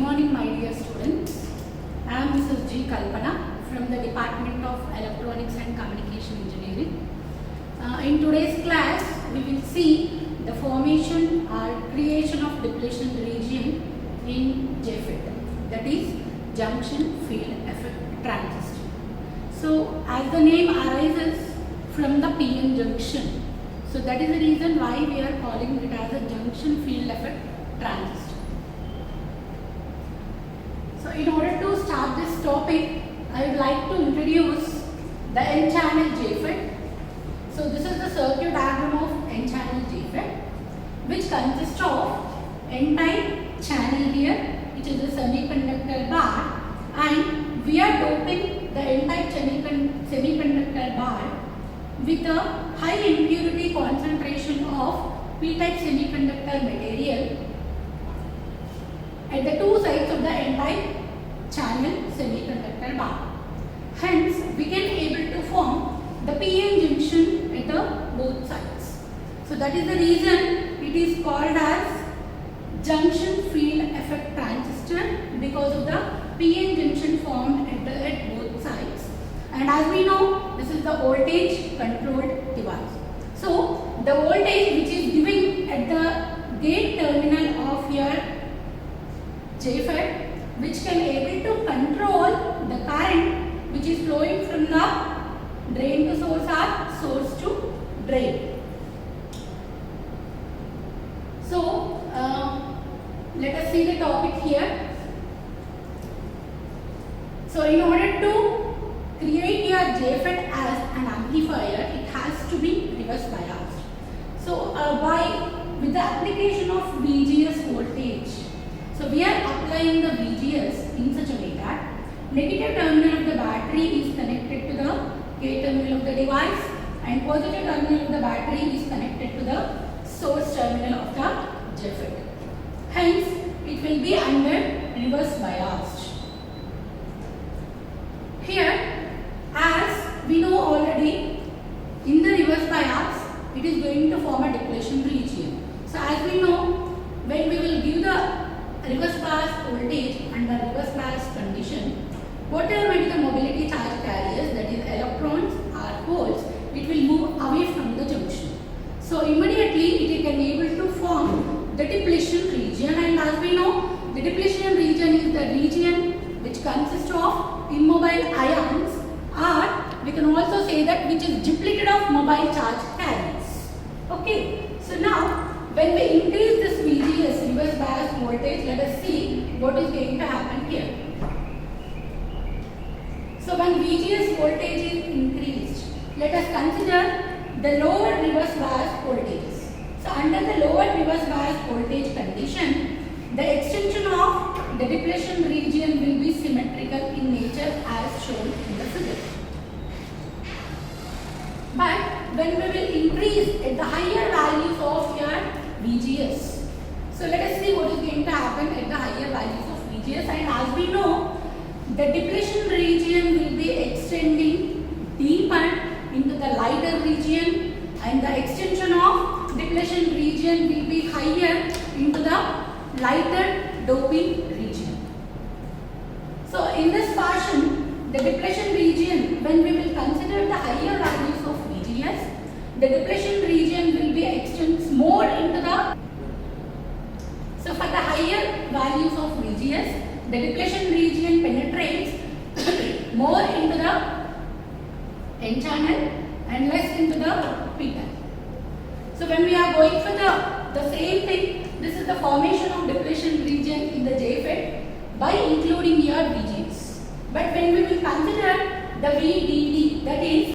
morning, my dear students. I am Mrs. G. Kalpana from the Department of Electronics and Communication Engineering. In today's class, we will see the formation or creation of depletion region in JFET, that is junction field effect transistor. So, as the name arises from the PN junction, so that is the reason why we are calling it as a junction field effect transistor. So, in order to start this topic, I would like to introduce the N-channel JFET. So, this is the circuit diagram of N-channel JFET, which consists of N-type channel here, which is a semiconductor bar, and we are doping the N-type semiconductor bar with a high impurity concentration of P-type semiconductor material at the two sides of the N-type channel semiconductor bar. Hence, we can able to form the PN junction at the both sides. So that is the reason it is called as junction field effect transistor, because of the PN junction formed at both sides. And as we know, this is the voltage controlled device. So the voltage which is giving at the gate terminal of your JFET, which can able to control the current which is flowing from the drain to source or source to drain. So let us see the topic here. So in order to create your JFET as an amplifier, it has to be reverse biased. So with the application of VGS voltage, so we are applying the VGS in such a way that negative terminal of the battery is connected to the gate terminal of the device, and positive terminal of the battery is connected to the source terminal of the JFET. Hence, it will be under reverse biased. Here, as we know already, in the reverse bias, it is going to form a depletion region. So, as we know, when we will give the reverse bias voltage under reverse bias condition, whatever may be the mobility charge carriers, that is electrons or holes, it will move away from the junction. So immediately it can be able to form the depletion region, and as we know, the depletion region is the region which consists of immobile ions, or we can also say that which is depleted of mobile charge carriers. Okay, so now when we increase this VGS, reverse bias voltage, let us see what is going to happen here. So when VGS voltage is increased, let us consider the lower reverse bias voltages. So under the lower reverse bias voltage condition, the extension of the depletion region will be symmetrical in nature as shown in the figure. But when we will increase at the higher values of your VGS, so let us see what is going to happen at the higher values of VGS, and as we know, the depletion region will be extending deeper into the lighter region, and the extension of depletion region will be higher into the lighter doping region. So in this fashion, the depletion region, when we will consider the higher values of VGS, the depletion region will be extends more into the, so for the higher values of VGS, the depletion region penetrates more into the N-channel and less into the P-type. So when we are going for the same thing, this is the formation of depletion region in the JFET by including your VGS. But when we will consider the VDD, that is